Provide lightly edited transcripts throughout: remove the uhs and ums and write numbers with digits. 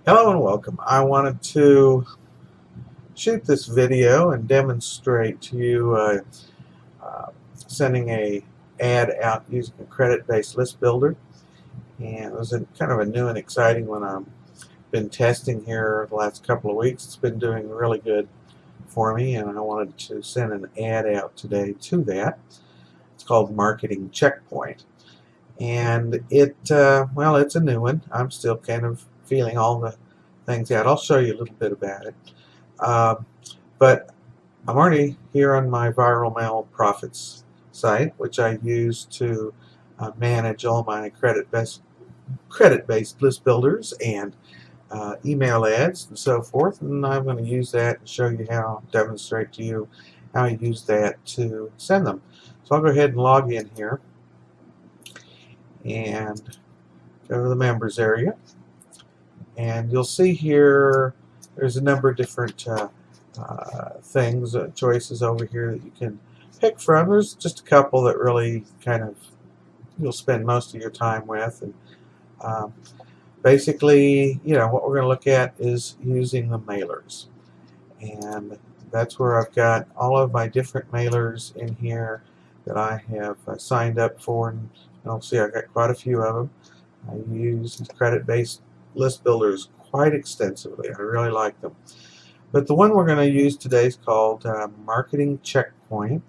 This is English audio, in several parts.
Hello and welcome. I wanted to shoot this video and demonstrate to you uh, sending a ad out using a credit-based list builder. And it was kind of a new and exciting one I've been testing here the last couple of weeks. It's been doing really good for me, and I wanted to send an ad out today to that. It's called Marketing Checkpoint. And well, it's a new one. I'm still kind of feeling all the things out. I'll show you a little bit about it. Um, but I'm already here on my Viral Mail Profits site, which I use to manage all my credit-based list builders and email ads and so forth. And I'm going to use that and show you how, demonstrate to you how I use that to send them. So I'll go ahead and log in here and go to the members area. And you'll see here there's a number of different things, choices over here that you can pick from. There's just a couple that really kind of you'll spend most of your time with. And basically, what we're going to look at is using the mailers. And that's where I've got all of my different mailers in here that I have signed up for. And you'll see I've got quite a few of them. I use credit-based list builders quite extensively. I really like them. But the one we're going to use today is called Marketing Checkpoint.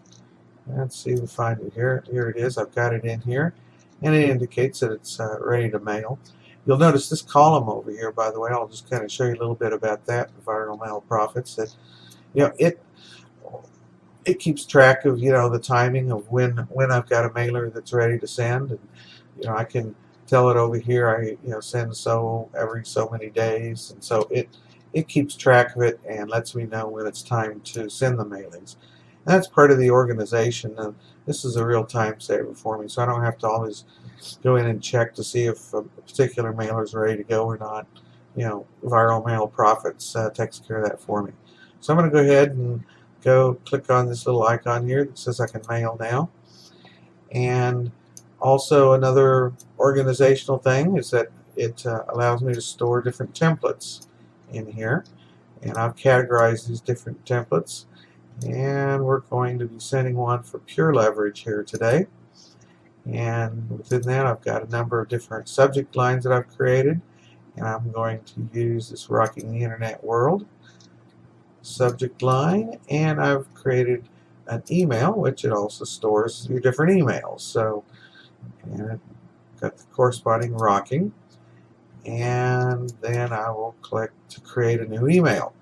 Let's see if we find it here. Here it is. I've got it in here. And it indicates that it's ready to mail. You'll notice this column over here, by the way. I'll just kind of show you a little bit about that, Viral Mail Profits. That, it keeps track of, the timing of when I've got a mailer that's ready to send. And, I can tell it over here I send so every so many days, and so it keeps track of it and lets me know when it's time to send the mailings. And that's part of the organization. This is a real time saver for me, so I don't have to always go in and check to see if a particular mailer is ready to go or not. Viral Mail Profits takes care of that for me. So I'm going to go ahead and click on this little icon here that says I can mail now. And also another organizational thing is that it allows me to store different templates in here. And I've categorized these different templates. And we're going to be sending one for pure leverage here today. And within that I've got a number of different subject lines that I've created. And I'm going to use this Rocking the Internet World subject line. And I've created an email, which it also stores your different emails. So, and I've got the corresponding rocking, and then I will click to create a new email,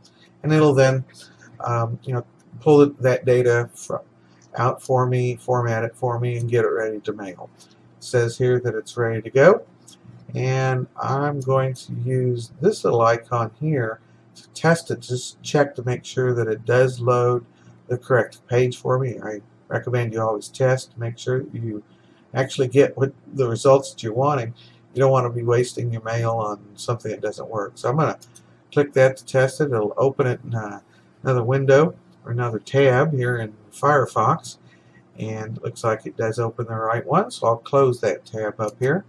and it'll then pull that data out for me, format it for me, and get it ready to mail. It says here that it's ready to go, and I'm going to use this little icon here to test it, just check to make sure that it does load the correct page for me. I recommend you always test to make sure that you actually get the results that you're wanting. You don't want to be wasting your mail on something that doesn't work. So I'm going to click that to test it. It'll open it in another window or another tab here in Firefox, and it looks like it does open the right one. So I'll close that tab up here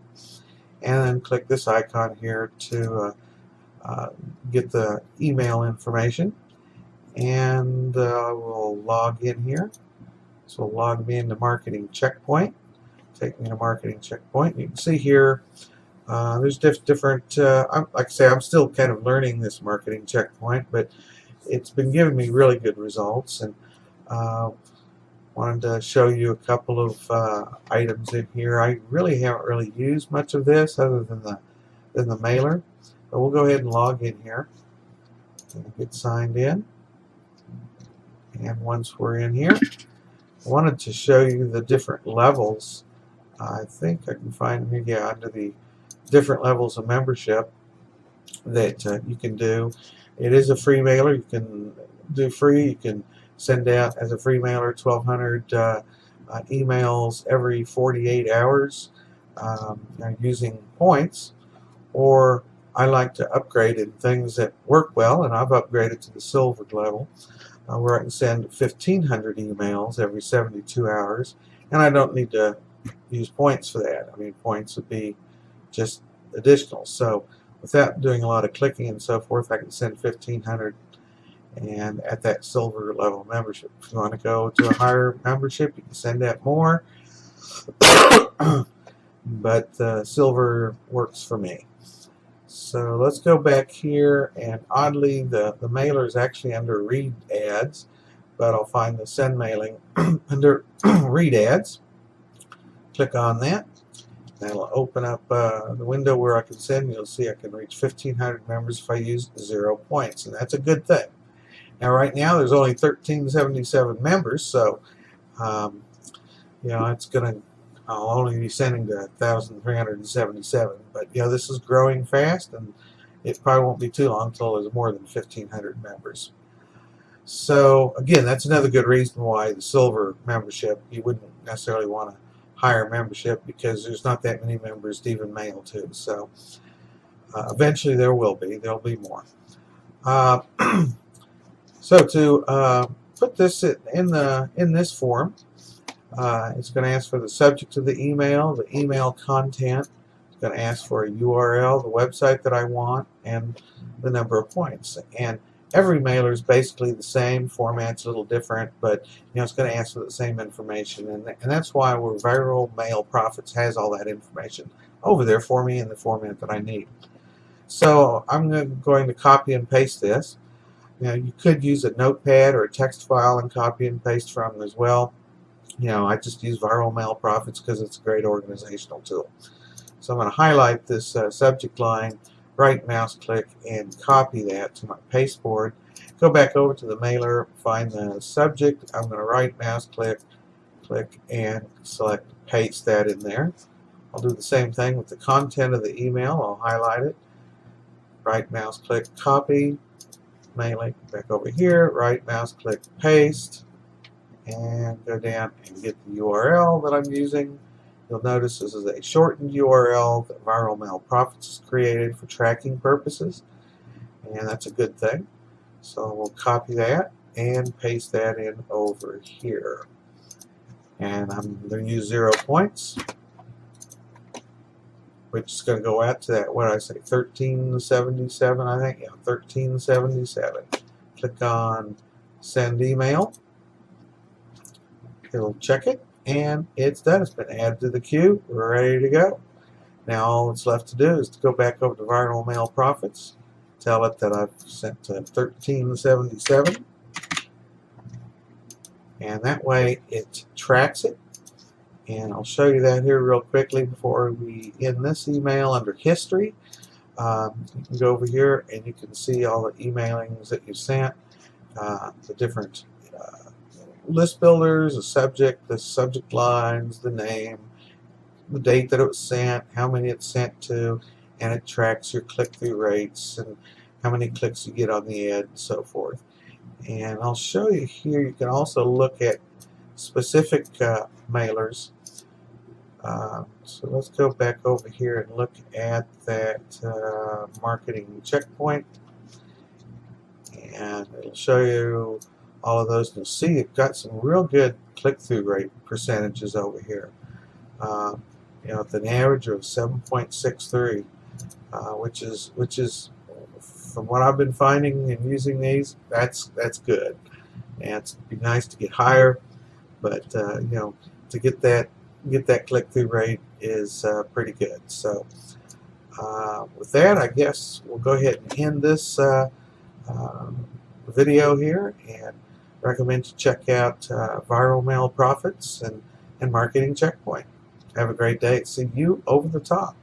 and then click this icon here to get the email information, and we'll log in here. So we'll log me into Marketing Checkpoint. Take me to Marketing Checkpoint. You can see here there's different, like I say, I'm still kind of learning this Marketing Checkpoint, but it's been giving me really good results. And wanted to show you a couple of items in here. I really haven't really used much of this other than the mailer, but we'll go ahead and log in here and get signed in. And once we're in here, I wanted to show you the different levels. I think I can find them here, under the different levels of membership that you can do. It is a free mailer. You can do free. You can send out as a free mailer 1,200 emails every 48 hours using points. Or I like to upgrade in things that work well, and I've upgraded to the silver level, where I can send 1,500 emails every 72 hours, and I don't need to use points for that. I mean, points would be just additional. So without doing a lot of clicking and so forth, I can send 1,500 and at that silver level membership. If you want to go to a higher membership, you can send out more, but silver works for me. So let's go back here, and oddly the mailer is actually under read ads, but I'll find the send mailing under read ads. Click on that. That'll open up the window where I can send. You'll see I can reach 1,500 members if I use 0 points, and that's a good thing. Now, right now, there's only 1,377 members, so it's gonna. I'll only be sending to 1,377. But this is growing fast, and it probably won't be too long until there's more than 1,500 members. So again, that's another good reason why the silver membership, you wouldn't necessarily want a higher membership, because there's not that many members to even mail to. So eventually there'll be more. So to put this in this form, it's going to ask for the subject of the email content. It's going to ask for a URL, the website that I want, and the number of points. And every mailer is basically the same. Format's a little different, but it's going to ask for the same information, and that's why Viral Mail Profits has all that information over there for me in the format that I need. So I'm going to copy and paste this. You could use a notepad or a text file and copy and paste from as well. I just use Viral Mail Profits because it's a great organizational tool. So I'm going to highlight this subject line, right mouse click, and copy that to my pasteboard. Go back over to the mailer, find the subject. I'm going to right mouse click, and select paste that in there. I'll do the same thing with the content of the email. I'll highlight it, right mouse click, copy, mailing, back over here, right mouse click, paste, and go down and get the URL that I'm using. You'll notice this is a shortened URL that Viral Mail Profits has created for tracking purposes, and that's a good thing. So we'll copy that and paste that in over here. And I'm going to use 0 points, which is going to go out to that, what did I say, 1377, I think? Yeah, 1377. Click on Send Email. It'll check it, and it's done. It's been added to the queue. We're ready to go. Now all that's left to do is to go back over to Viral Mail Profits, tell it that I've sent to 1377, and that way it tracks it. And I'll show you that here real quickly before we end this email under History. You can go over here and you can see all the emailings that you sent, the different list builders, the subject lines, the name, the date that it was sent, how many it's sent to, and it tracks your click-through rates and how many clicks you get on the ad and so forth. And I'll show you here, you can also look at specific mailers. So let's go back over here and look at that marketing checkpoint, and it'll show you all of those. You'll see you've got some real good click-through rate percentages over here. With an average of 7.63, which is from what I've been finding and using these, that's good. And it'd be nice to get higher, but to get that click-through rate is pretty good. So with that, I guess we'll go ahead and end this video here, and recommend you check out Viral Mail Profits and Marketing Checkpoint. Have a great day. See you over the top.